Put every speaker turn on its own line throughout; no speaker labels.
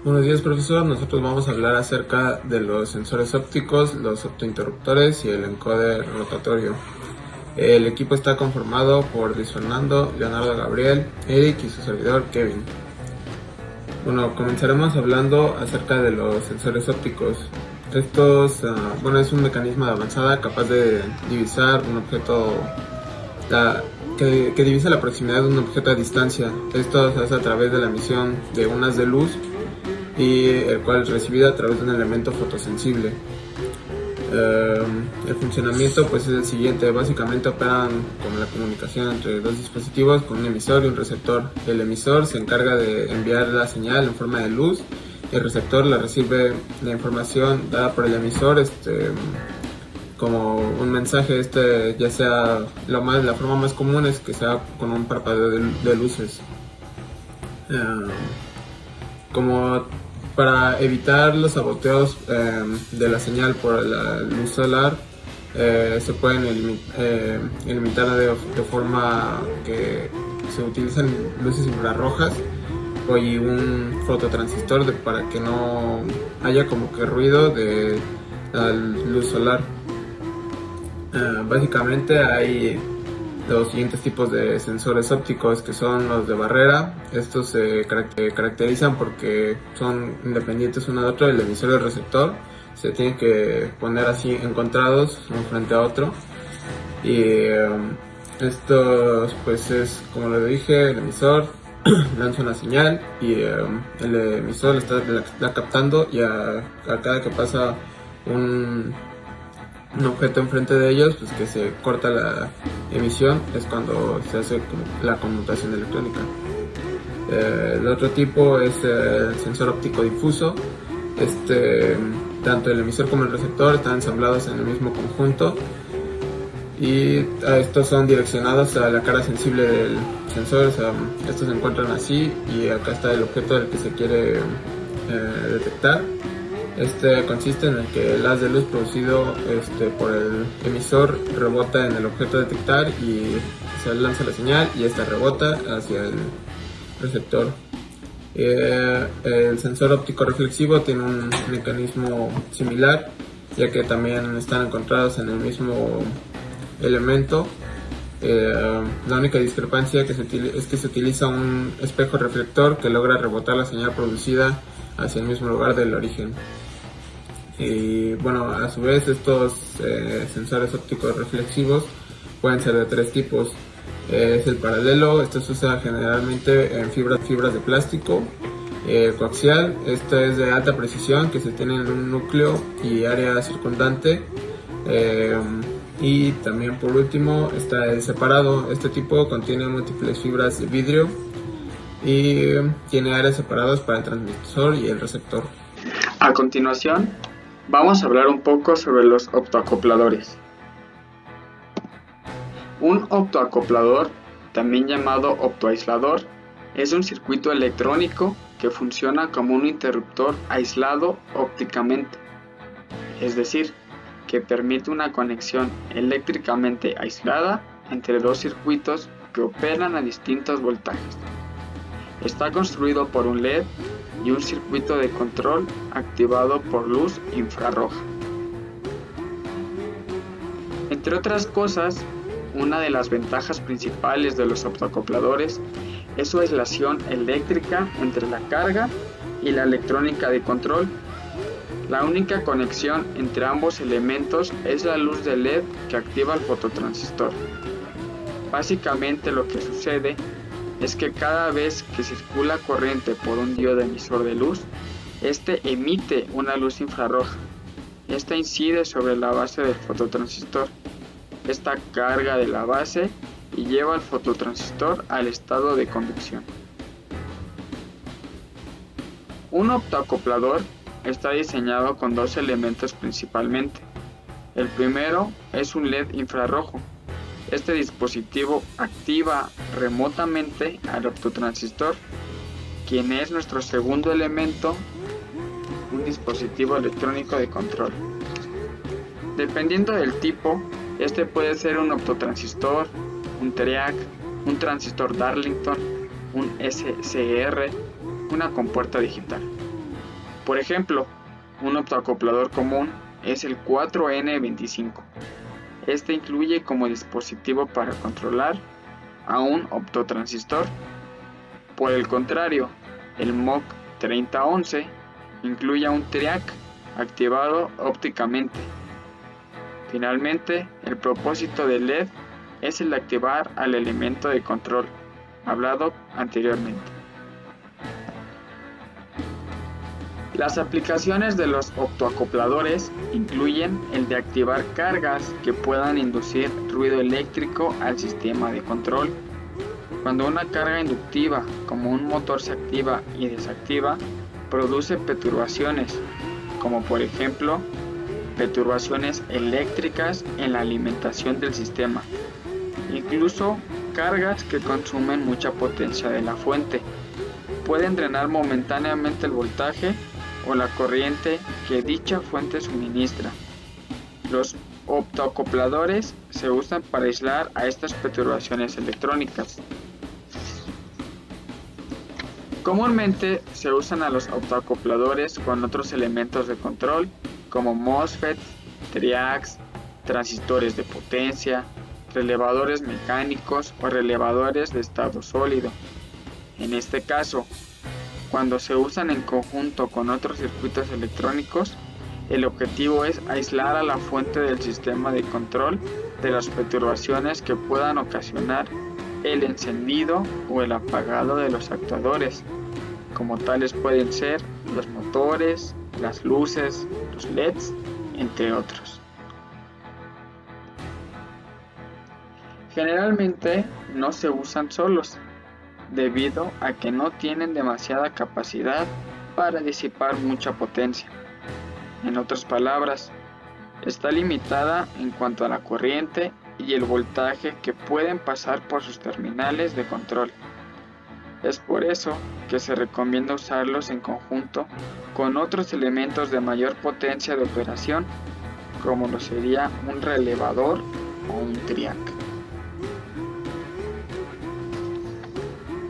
Buenos días, profesor. Nosotros vamos a hablar acerca de los sensores ópticos, los optointerruptores y el encoder rotatorio. El equipo está conformado por Luis Fernando, Leonardo Gabriel, Eric y su servidor Kevin. Bueno, comenzaremos hablando acerca de los sensores ópticos. Estos, es un mecanismo de avanzada capaz de divisar un objeto, que divisa la proximidad de un objeto a distancia. Esto se hace a través de la emisión de un haz de luz y el cual es recibido a través de un elemento fotosensible. El funcionamiento pues es el siguiente: básicamente operan como la comunicación entre dos dispositivos con un emisor y un receptor. El emisor se encarga de enviar la señal en forma de luz y el receptor la recibe la información dada por el emisor como un mensaje. Ya sea la forma más común es que sea con un parpadeo de luces. Como para evitar los saboteos de la señal por la luz solar, se pueden eliminar de forma que se utilizan luces infrarrojas y un fototransistor para que no haya como que ruido de la luz solar. Básicamente hay los siguientes tipos de sensores ópticos, que son los de barrera. Estos se caracterizan porque son independientes uno de otro. El emisor y el receptor se tienen que poner así encontrados uno frente a otro, y estos pues es como lo dije: el emisor lanza una señal y el emisor la captando, y a cada que pasa un objeto enfrente de ellos, pues que se corta la emisión, es cuando se hace como la conmutación electrónica. El otro tipo es el sensor óptico difuso. Tanto el emisor como el receptor están ensamblados en el mismo conjunto, y estos son direccionados a la cara sensible del sensor. O sea, estos se encuentran así, y acá está el objeto del que se quiere detectar. Consiste en el que el haz de luz producido por el emisor rebota en el objeto a detectar y se lanza la señal, y esta rebota hacia el receptor. El sensor óptico reflexivo tiene un mecanismo similar, ya que también están encontrados en el mismo elemento. La única discrepancia es que se utiliza un espejo reflector que logra rebotar la señal producida hacia el mismo lugar del origen. Y bueno, a su vez estos sensores ópticos reflexivos pueden ser de tres tipos. Es el paralelo. Esto se usa generalmente en fibras de plástico. Coaxial, esto es de alta precisión, que se tiene en un núcleo y área circundante. Y también, por último, está el separado. Este tipo contiene múltiples fibras de vidrio y tiene áreas separadas para el transmisor y el receptor.
A continuación, vamos a hablar un poco sobre los optoacopladores. Un optoacoplador, también llamado optoaislador, es un circuito electrónico que funciona como un interruptor aislado ópticamente, es decir, que permite una conexión eléctricamente aislada entre dos circuitos que operan a distintos voltajes. Está construido por un LED y un circuito de control activado por luz infrarroja. Entre otras cosas, una de las ventajas principales de los optoacopladores es su aislación eléctrica entre la carga y la electrónica de control. La única conexión entre ambos elementos es la luz de LED que activa el fototransistor. Básicamente lo que sucede es que cada vez que circula corriente por un diodo emisor de luz, este emite una luz infrarroja. Esta incide sobre la base del fototransistor. Esta carga de la base y lleva al fototransistor al estado de conducción. Un optoacoplador está diseñado con dos elementos principalmente. El primero es un LED infrarrojo. Este dispositivo activa remotamente al optotransistor, quien es nuestro segundo elemento, un dispositivo electrónico de control. Dependiendo del tipo, este puede ser un optotransistor, un TRIAC, un transistor Darlington, un SCR, una compuerta digital. Por ejemplo, un optoacoplador común es el 4N25. Este incluye como dispositivo para controlar a un optotransistor. Por el contrario, el MOC 3011 incluye a un TRIAC activado ópticamente. Finalmente, el propósito del LED es el de activar al elemento de control, hablado anteriormente. Las aplicaciones de los optoacopladores incluyen el de activar cargas que puedan inducir ruido eléctrico al sistema de control. Cuando una carga inductiva, como un motor, se activa y desactiva, produce perturbaciones, como por ejemplo, perturbaciones eléctricas en la alimentación del sistema, incluso cargas que consumen mucha potencia de la fuente. Pueden drenar momentáneamente el voltaje o la corriente que dicha fuente suministra. Los optoacopladores se usan para aislar a estas perturbaciones electrónicas. Comúnmente se usan a los optoacopladores con otros elementos de control como MOSFET, TRIACs, transistores de potencia, relevadores mecánicos o relevadores de estado sólido. En este caso, cuando se usan en conjunto con otros circuitos electrónicos, el objetivo es aislar a la fuente del sistema de control de las perturbaciones que puedan ocasionar el encendido o el apagado de los actuadores, como tales pueden ser los motores, las luces, los LEDs, entre otros. Generalmente no se usan solos, debido a que no tienen demasiada capacidad para disipar mucha potencia. En otras palabras, está limitada en cuanto a la corriente y el voltaje que pueden pasar por sus terminales de control. Es por eso que se recomienda usarlos en conjunto con otros elementos de mayor potencia de operación, como lo sería un relevador o un TRIAC.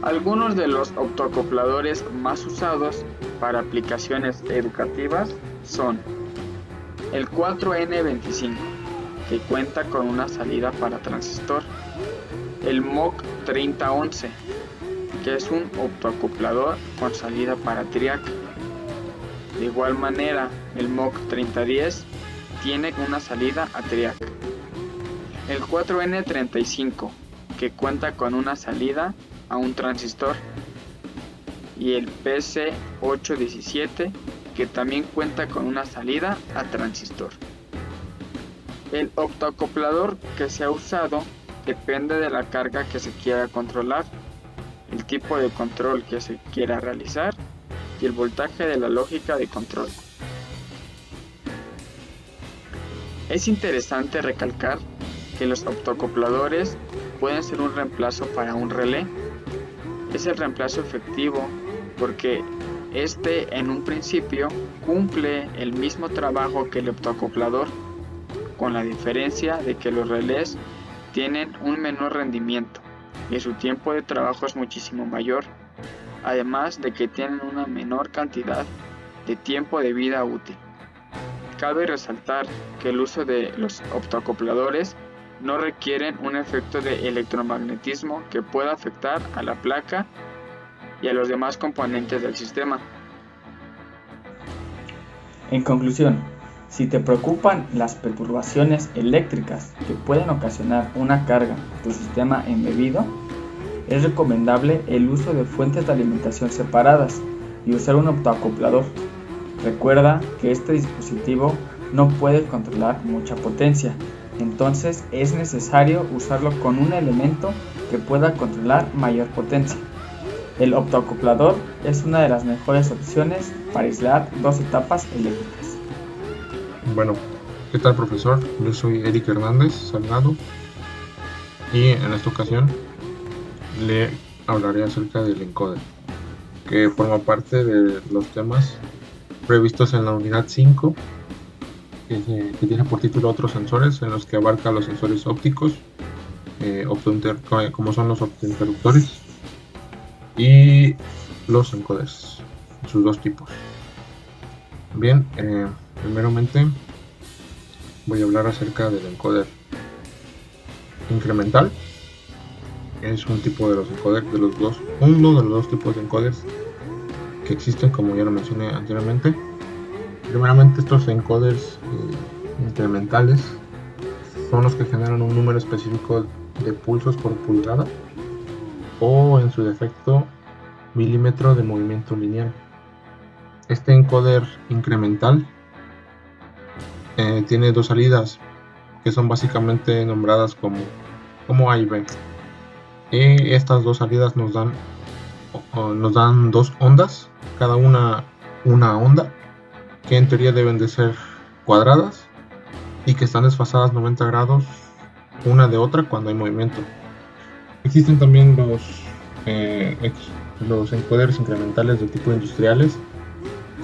Algunos de los optoacopladores más usados para aplicaciones educativas son el 4N25, que cuenta con una salida para transistor, el MOC 3011, que es un optoacoplador con salida para TRIAC. De igual manera, el MOC 3010 tiene una salida a TRIAC. El 4N35, que cuenta con una salida a un transistor, y el PC817, que también cuenta con una salida a transistor. El optoacoplador que se ha usado depende de la carga que se quiera controlar, el tipo de control que se quiera realizar y el voltaje de la lógica de control. Es interesante recalcar que los optoacopladores pueden ser un reemplazo para un relé. Es el reemplazo efectivo porque este en un principio cumple el mismo trabajo que el optoacoplador, con la diferencia de que los relés tienen un menor rendimiento y su tiempo de trabajo es muchísimo mayor, además de que tienen una menor cantidad de tiempo de vida útil. Cabe resaltar que el uso de los optoacopladores no requieren un efecto de electromagnetismo que pueda afectar a la placa y a los demás componentes del sistema.
En conclusión, si te preocupan las perturbaciones eléctricas que pueden ocasionar una carga a tu sistema embebido, es recomendable el uso de fuentes de alimentación separadas y usar un optoacoplador. Recuerda que este dispositivo no puede controlar mucha potencia, entonces es necesario usarlo con un elemento que pueda controlar mayor potencia. El optoacoplador es una de las mejores opciones para aislar dos etapas eléctricas.
Bueno, ¿qué tal, profesor? Yo soy Eric Hernández Salgado y en esta ocasión le hablaré acerca del encoder, que forma parte de los temas previstos en la unidad 5, que tiene por título otros sensores, en los que abarca los sensores ópticos, como son los optointerruptores y los encoders, sus dos tipos. Bien, primeramente voy a hablar acerca del encoder incremental. Es un tipo de los encoders, uno de los dos tipos de encoders que existen, como ya lo mencioné anteriormente. Primeramente, estos encoders incrementales son los que generan un número específico de pulsos por pulsada, o en su defecto milímetro de movimiento lineal. Este encoder incremental tiene dos salidas que son básicamente nombradas como A y B. Y estas dos salidas nos dan dos ondas, cada una onda, que en teoría deben de ser cuadradas y que están desfasadas 90 grados una de otra cuando hay movimiento. Existen también los encoders incrementales de tipo industriales,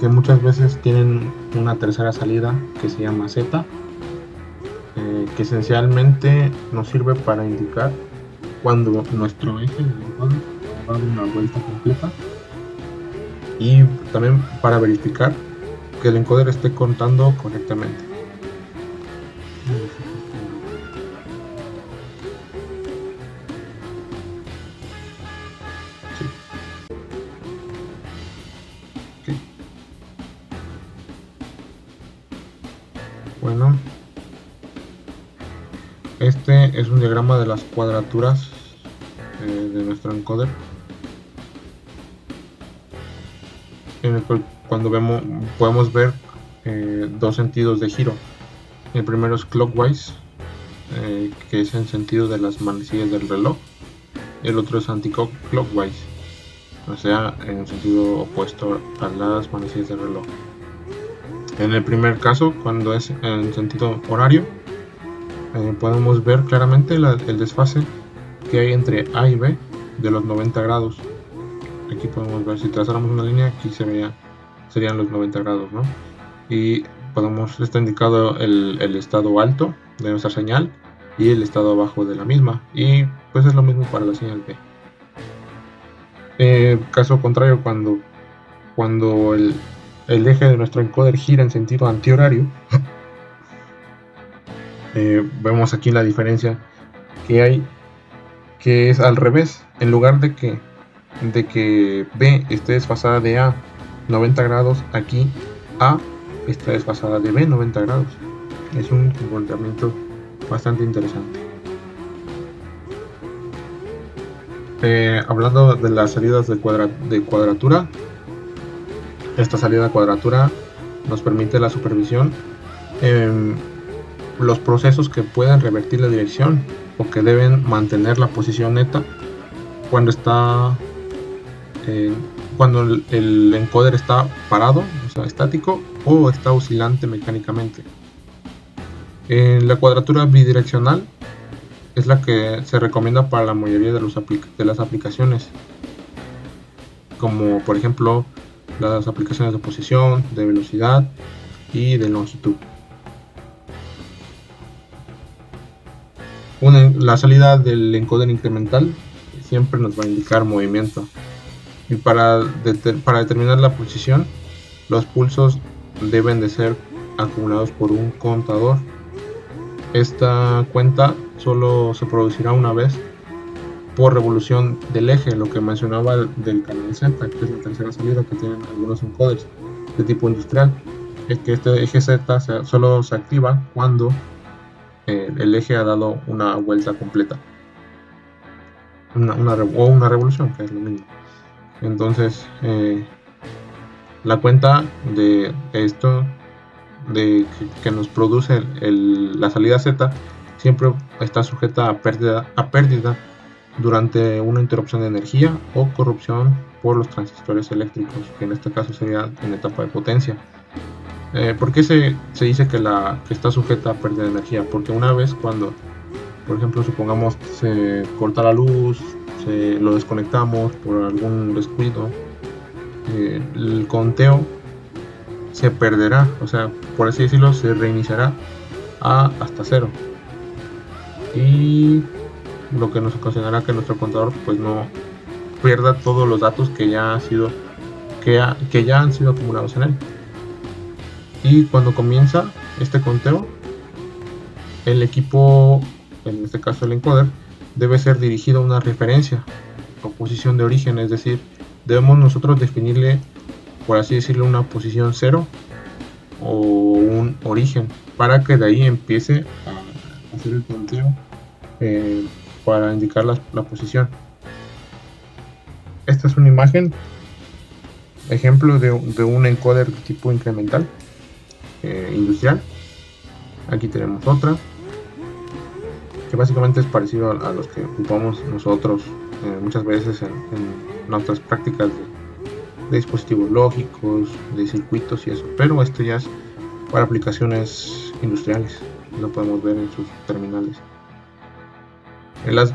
que muchas veces tienen una tercera salida que se llama Z, que esencialmente nos sirve para indicar cuando nuestro eje del encoder va a dar una vuelta completa, y también para verificar que el encoder esté contando correctamente. Bueno, este es un diagrama de las cuadraturas de nuestro encoder, en el cual podemos ver dos sentidos de giro. El primero es clockwise, que es en sentido de las manecillas del reloj. El otro es anti-clockwise, o sea, en sentido opuesto a las manecillas del reloj. En el primer caso, cuando es en sentido horario, podemos ver claramente el desfase que hay entre A y B de los 90 grados. Aquí podemos ver, si trazáramos una línea, aquí serían los 90 grados, ¿no? Y está indicado el estado alto de nuestra señal y el estado bajo de la misma, y pues es lo mismo para la señal B. Caso contrario, cuando el eje de nuestro encoder gira en sentido antihorario, vemos aquí la diferencia que hay, que es al revés. En lugar de que B esté desfasada de A 90 grados, aquí A está desfasada de B 90 grados. Es un comportamiento bastante interesante. Hablando de las salidas de cuadratura, esta salida de cuadratura nos permite la supervisión en los procesos que pueden revertir la dirección o que deben mantener la posición neta cuando el encoder está parado, o sea, estático, o está oscilante mecánicamente. La cuadratura bidireccional es la que se recomienda para la mayoría de las aplicaciones, como por ejemplo las aplicaciones de posición, de velocidad y de longitud. La salida del encoder incremental siempre nos va a indicar movimiento, y para determinar la posición, los pulsos deben de ser acumulados por un contador. Esta cuenta solo se producirá una vez por revolución del eje, lo que mencionaba del canal Z, que es la tercera salida que tienen algunos encoders de tipo industrial. Es que este eje Z solo se activa cuando el eje ha dado una vuelta completa, una revolución, que es lo mismo. Entonces, la cuenta de esto, que nos produce la salida Z, siempre está sujeta a pérdida durante una interrupción de energía o corrupción por los transistores eléctricos, que en este caso sería en etapa de potencia. ¿Por qué se dice que está sujeta a pérdida de energía? Porque una vez cuando, por ejemplo, supongamos se corta la luz, lo desconectamos por algún descuido, el conteo se perderá, o sea, por así decirlo, se reiniciará hasta cero, y lo que nos ocasionará que nuestro contador pues no pierda todos los datos que ya han sido acumulados en él. y cuando comienza este conteo, el equipo, en este caso el encoder, debe ser dirigido a una referencia o posición de origen, es decir, debemos nosotros definirle, por así decirlo, una posición 0 o un origen, para que de ahí empiece a hacer el conteo para indicar la posición. Esta es una imagen ejemplo de un encoder tipo incremental industrial. Aquí tenemos otra que básicamente es parecido a los que ocupamos nosotros muchas veces en nuestras prácticas de dispositivos lógicos, de circuitos y eso, pero esto ya es para aplicaciones industriales, lo podemos ver en sus terminales. Las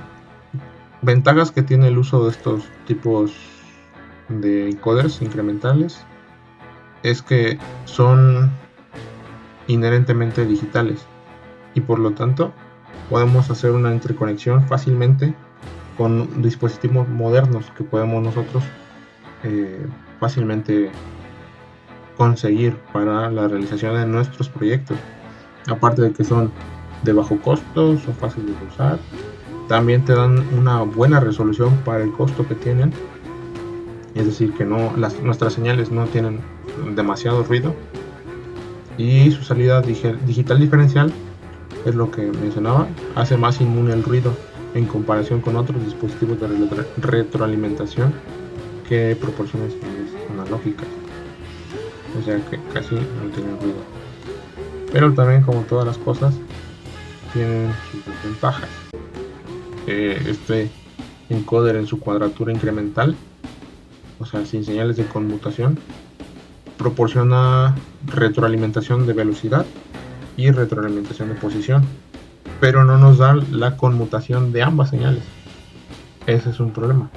ventajas que tiene el uso de estos tipos de encoders incrementales es que son inherentemente digitales y por lo tanto podemos hacer una interconexión fácilmente con dispositivos modernos que podemos nosotros fácilmente conseguir para la realización de nuestros proyectos. Aparte de que son de bajo costo, son fáciles de usar, también te dan una buena resolución para el costo que tienen, es decir que nuestras señales no tienen demasiado ruido, y su salida digital diferencial es lo que mencionaba, hace más inmune al ruido en comparación con otros dispositivos de retroalimentación que proporcionan señales analógicas, o sea que casi no tienen ruido. Pero también, como todas las cosas, tienen sus desventajas. Este encoder en su cuadratura incremental, o sea sin señales de conmutación, proporciona retroalimentación de velocidad y retroalimentación de posición, pero no nos da la conmutación de ambas señales. Ese es un problema.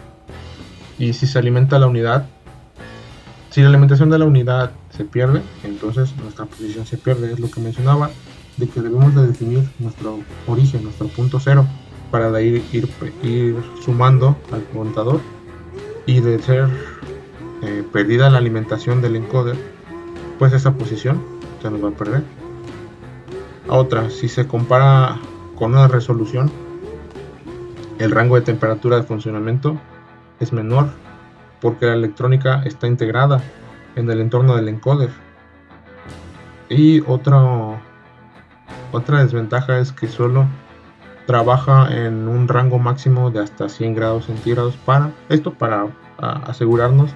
Y si se alimenta la unidad, si la alimentación de la unidad se pierde, entonces nuestra posición se pierde. Es lo que mencionaba, de que debemos de definir nuestro origen, nuestro punto cero, para de ahí ir sumando al contador, y de ser perdida la alimentación del encoder, pues esa posición se nos va a perder. Otra, si se compara con una resolución, el rango de temperatura de funcionamiento es menor porque la electrónica está integrada en el entorno del encoder. Y otra desventaja es que solo trabaja en un rango máximo de hasta 100 grados centígrados para asegurarnos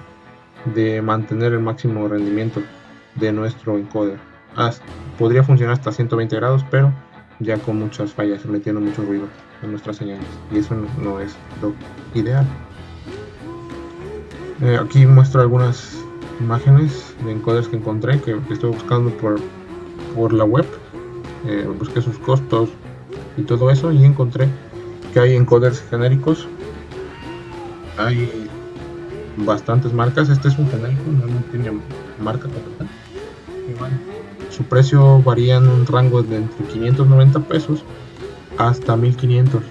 de mantener el máximo rendimiento de nuestro encoder. Podría funcionar hasta 120 grados, pero ya con muchas fallas, metiendo mucho ruido en nuestras señales, y eso no es lo ideal. Aquí muestro algunas imágenes de encoders que encontré, que estoy buscando por la web. Busqué sus costos y todo eso, y encontré que hay encoders genéricos. Hay bastantes marcas. Este es un genérico, no tiene marca como tal. Su precio varía en un rango de entre 590 pesos hasta 1500.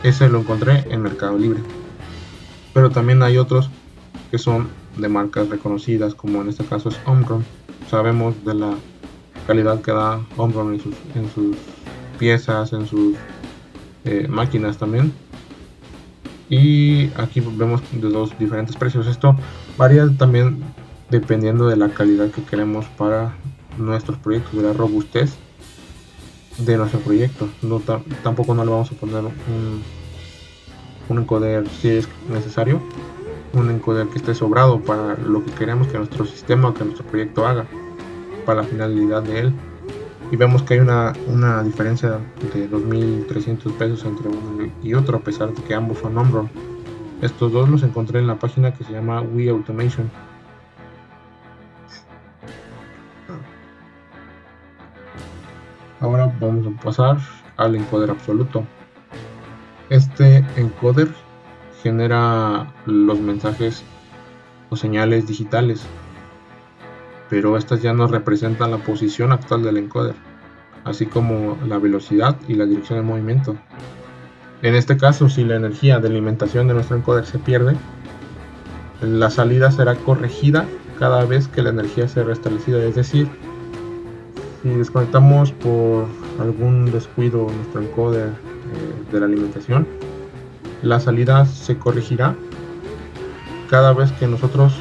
Ese lo encontré en Mercado Libre, pero también hay otros que son de marcas reconocidas, como en este caso es Omron. Sabemos de la calidad que da Omron en sus piezas, en sus máquinas también. Y aquí vemos de dos diferentes precios. Esto varía también dependiendo de la calidad que queremos para nuestros proyectos, de la robustez de nuestro proyecto. Tampoco no le vamos a poner un encoder, si es necesario, un encoder que esté sobrado para lo que queremos que nuestro sistema o que nuestro proyecto haga, para la finalidad de él. Y vemos que hay una diferencia de 2.300 pesos entre uno y otro, a pesar de que ambos son Omron. Estos dos los encontré en la página que se llama We Automation. Ahora vamos a pasar al encoder absoluto. Este encoder genera los mensajes o señales digitales, pero estas ya no representan la posición actual del encoder, así como la velocidad y la dirección de movimiento. En este caso, si la energía de alimentación de nuestro encoder se pierde, la salida será corregida cada vez que la energía sea restablecida. Es decir, si desconectamos por algún descuido nuestro encoder de la alimentación, la salida se corregirá cada vez que nosotros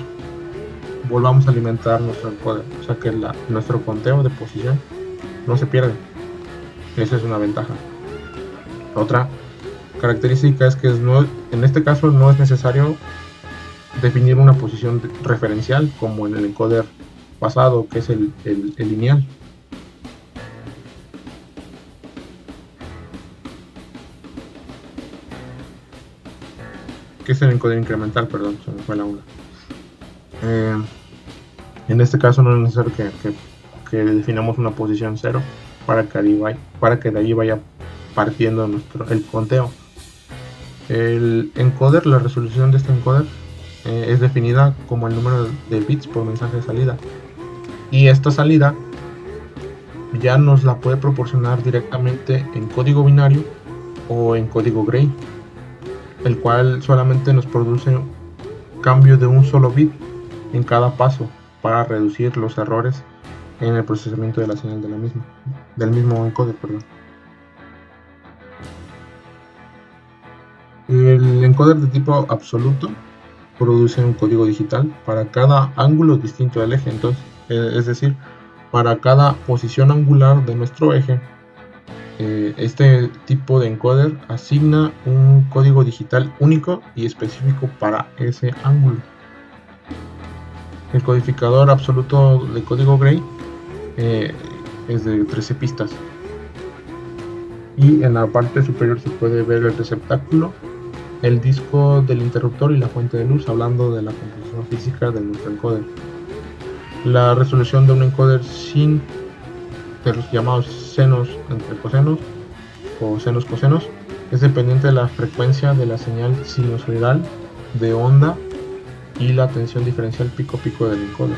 volvamos a alimentar nuestro encoder, o sea que nuestro conteo de posición no se pierde. Esa es una ventaja. Otra característica es que en este caso no es necesario definir una posición referencial como en el encoder pasado, que es el lineal. Que es el encoder incremental, perdón, se me fue la una. En este caso no es necesario que definamos una posición 0 para que de ahí vaya partiendo el conteo. El encoder, la resolución de este encoder es definida como el número de bits por mensaje de salida, y esta salida ya nos la puede proporcionar directamente en código binario o en código Gray, el cual solamente nos produce cambio de un solo bit en cada paso para reducir los errores en el procesamiento de la señal del mismo encoder, perdón. El encoder de tipo absoluto produce un código digital para cada ángulo distinto del eje, entonces, es decir, para cada posición angular de nuestro eje. Este tipo de encoder asigna un código digital único y específico para ese ángulo. El codificador absoluto de código Gray es de 13 pistas, y en la parte superior se puede ver el receptáculo, el disco del interruptor y la fuente de luz, hablando de la composición física de nuestro encoder. La resolución de un encoder sin de los llamados senos entre cosenos o senos cosenos es dependiente de la frecuencia de la señal sinusoidal de onda y la tensión diferencial pico-pico del encoder.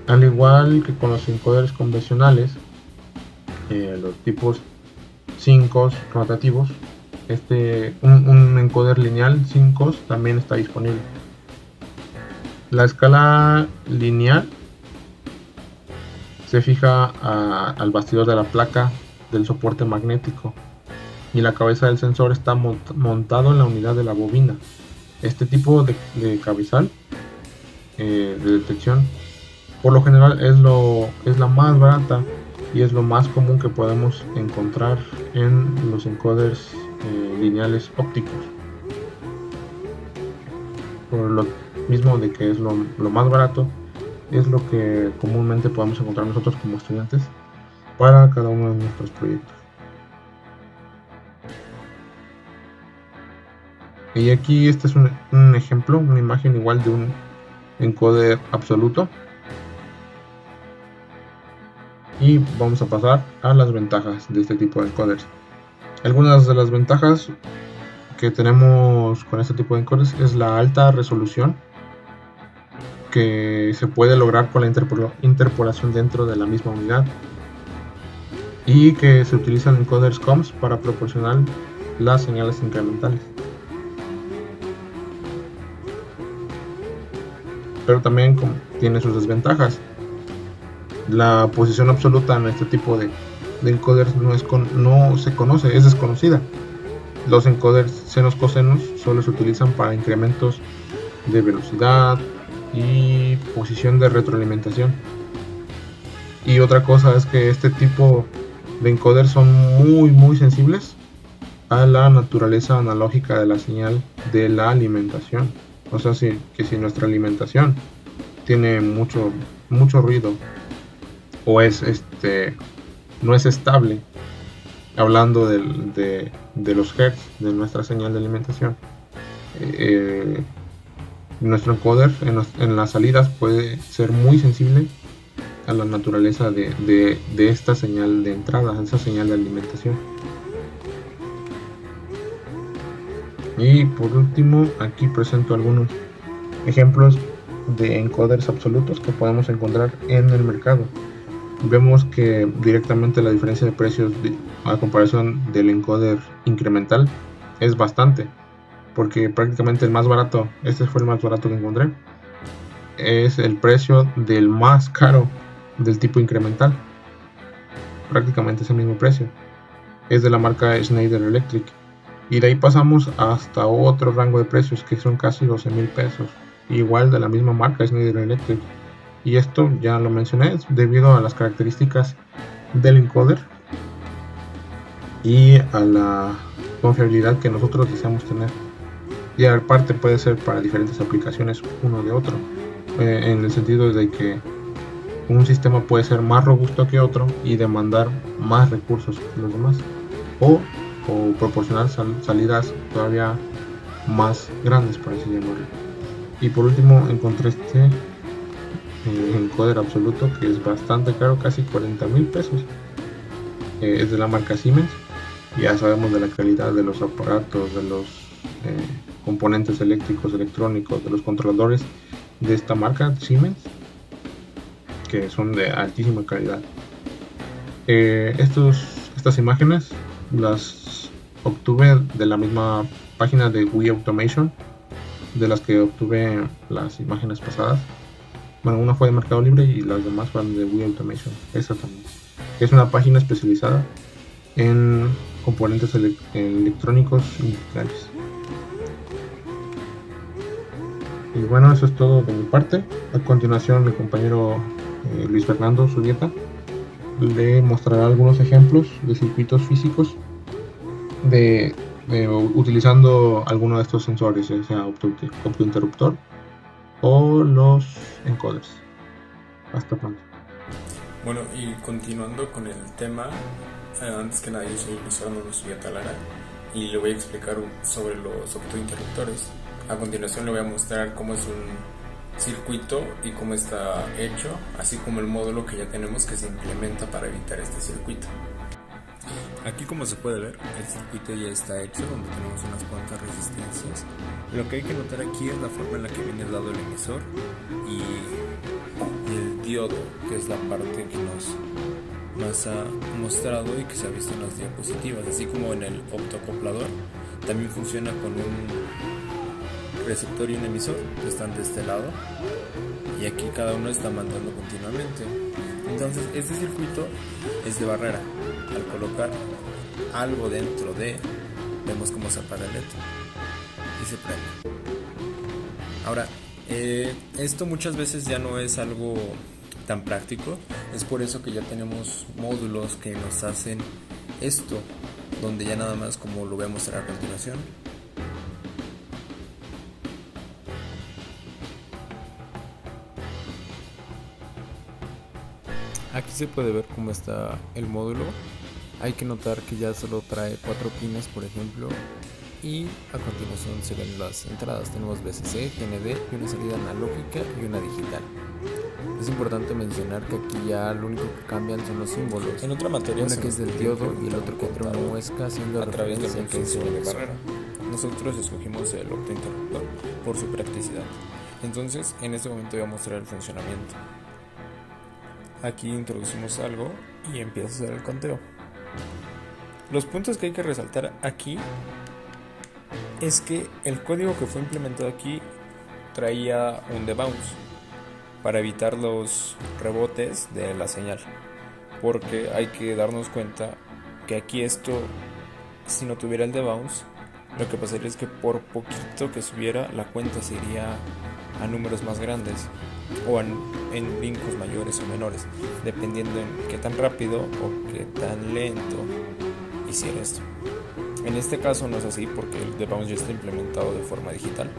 Al igual que con los encoders convencionales, los tipos 5 rotativos, un encoder lineal 5 también está disponible. La escala lineal se fija al bastidor de la placa del soporte magnético, y la cabeza del sensor está montado en la unidad de la bobina. Este tipo de cabezal de detección por lo general es la más barata y es lo más común que podemos encontrar en los encoders lineales ópticos. Por lo mismo de que es lo más barato, es lo que comúnmente podemos encontrar nosotros como estudiantes para cada uno de nuestros proyectos. Y aquí este es un ejemplo, una imagen igual de un encoder absoluto. Y vamos a pasar a las ventajas de este tipo de encoders. Algunas de las ventajas que tenemos con este tipo de encoders es la alta resolución que se puede lograr con la interpolación dentro de la misma unidad, y que se utilizan encoders COMS para proporcionar las señales incrementales. Pero también tiene sus desventajas. La posición absoluta en este tipo de encoders no se conoce, es desconocida. Los encoders senos cosenos solo se utilizan para incrementos de velocidad y posición de retroalimentación. Y otra cosa es que este tipo de encoders son muy sensibles a la naturaleza analógica de la señal de la alimentación. O sea, que si nuestra alimentación tiene mucho ruido o no es estable, hablando de los hertz de nuestra señal de alimentación, nuestro encoder en las salidas puede ser muy sensible a la naturaleza de esta señal de entrada, esa señal de alimentación. Y por último, aquí presento algunos ejemplos de encoders absolutos que podemos encontrar en el mercado. Vemos que directamente la diferencia de precios a comparación del encoder incremental es bastante, porque prácticamente el más barato, este fue el más barato que encontré, es el precio del más caro del tipo incremental. Prácticamente es el mismo precio. Es de la marca Schneider Electric. Y de ahí pasamos hasta otro rango de precios que son casi 12,000 pesos. Igual de la misma marca Schneider Electric. Y esto ya lo mencioné, es debido a las características del encoder y a la confiabilidad que nosotros deseamos tener. Y aparte puede ser para diferentes aplicaciones uno de otro, en el sentido de que un sistema puede ser más robusto que otro y demandar más recursos que los demás, o proporcionar salidas todavía más grandes, por así llamarlo. Y por último encontré este encoder absoluto, que es bastante caro, casi 40,000 pesos. Es de la marca Siemens. Ya sabemos de la calidad de los aparatos, de los componentes eléctricos, electrónicos, de los controladores de esta marca Siemens, que son de altísima calidad. Estas imágenes las obtuve de la misma página de Wii Automation, de las que obtuve las imágenes pasadas. Bueno, una fue de Mercado Libre y las demás fueron de Wii Automation. Esa también es una página especializada en componentes electrónicos industriales. Y bueno, eso es todo de mi parte. A continuación, mi compañero Luis Fernando Zurrieta le mostrará algunos ejemplos de circuitos físicos utilizando alguno de estos sensores, ya sea optointerruptor o los encoders. Hasta pronto.
Bueno, y continuando con el tema, antes que nada yo soy Luis Fernando Zurrieta Lara y le voy a explicar sobre los optointerruptores. A continuación le voy a mostrar cómo es un circuito y cómo está hecho, así como el módulo que ya tenemos que se implementa para evitar este circuito. Aquí, como se puede ver, el circuito ya está hecho, donde tenemos unas cuantas resistencias. Lo que hay que notar aquí es la forma en la que viene dado el emisor y el diodo, que es la parte que nos ha mostrado y que se ha visto en las diapositivas, así como en el optoacoplador. También funciona con un receptor y un emisor que están de este lado, y aquí cada uno está mandando continuamente. Entonces este circuito es de barrera. Al colocar algo dentro vemos cómo se apaga el LED y se prende. Ahora, esto muchas veces ya no es algo tan práctico. Es por eso que ya tenemos módulos que nos hacen esto, donde ya nada más, como lo voy a mostrar a continuación, aquí se puede ver cómo está el módulo. Hay que notar que ya solo trae 4 pines, por ejemplo, y a continuación se ven las entradas. Tenemos VCC, GND y una salida analógica y una digital. Es importante mencionar que aquí ya lo único que cambian son los símbolos. En otra materia, una que es del diodo y el otro que entra una muesca haciendo a través de la función de barrera. Nosotros escogimos el optointerruptor por su practicidad. Entonces, en este momento voy a mostrar el funcionamiento. Aquí introducimos algo y empieza a hacer el conteo. Los puntos que hay que resaltar aquí es que el código que fue implementado aquí traía un debounce para evitar los rebotes de la señal, porque hay que darnos cuenta que aquí esto, si no tuviera el debounce, lo que pasaría es que por poquito que subiera, la cuenta se iría a números más grandes o en brincos mayores o menores, dependiendo en qué tan rápido o qué tan lento hiciera esto. En este caso no es así, porque el debounce ya está implementado de forma digital.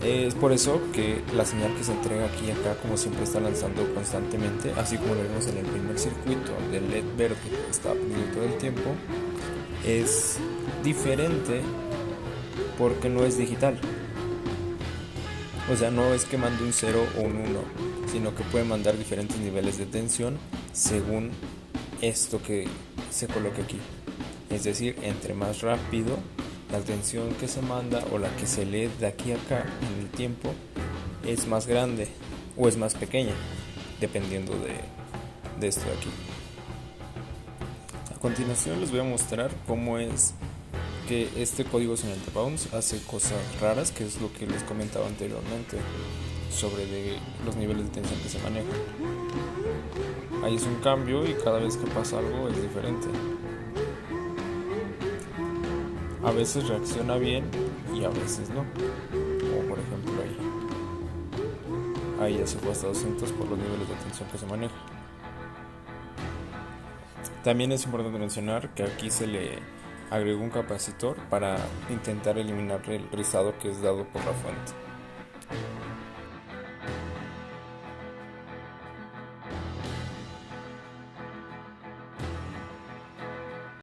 Es por eso que la señal que se entrega aquí y acá, como siempre, está lanzando constantemente, así como lo vimos en el primer circuito del LED verde que está prendiendo todo el tiempo. Es diferente porque no es digital. O sea, no es que mande un 0 o un 1, sino que puede mandar diferentes niveles de tensión según esto que se coloque aquí. Es decir, entre más rápido la tensión que se manda o la que se lee de aquí a acá en el tiempo es más grande o es más pequeña, dependiendo de esto de aquí. A continuación les voy a mostrar cómo es que este código sin el debounce hace cosas raras, que es lo que les comentaba anteriormente. sobre los niveles de tensión que se manejan. Ahí es un cambio y cada vez que pasa algo es diferente. A veces reacciona bien y a veces no. Como por ejemplo ahí ya se fue hasta 200 por los niveles de tensión que se maneja. También es importante mencionar que aquí se le agregó un capacitor para intentar eliminar el rizado que es dado por la fuente.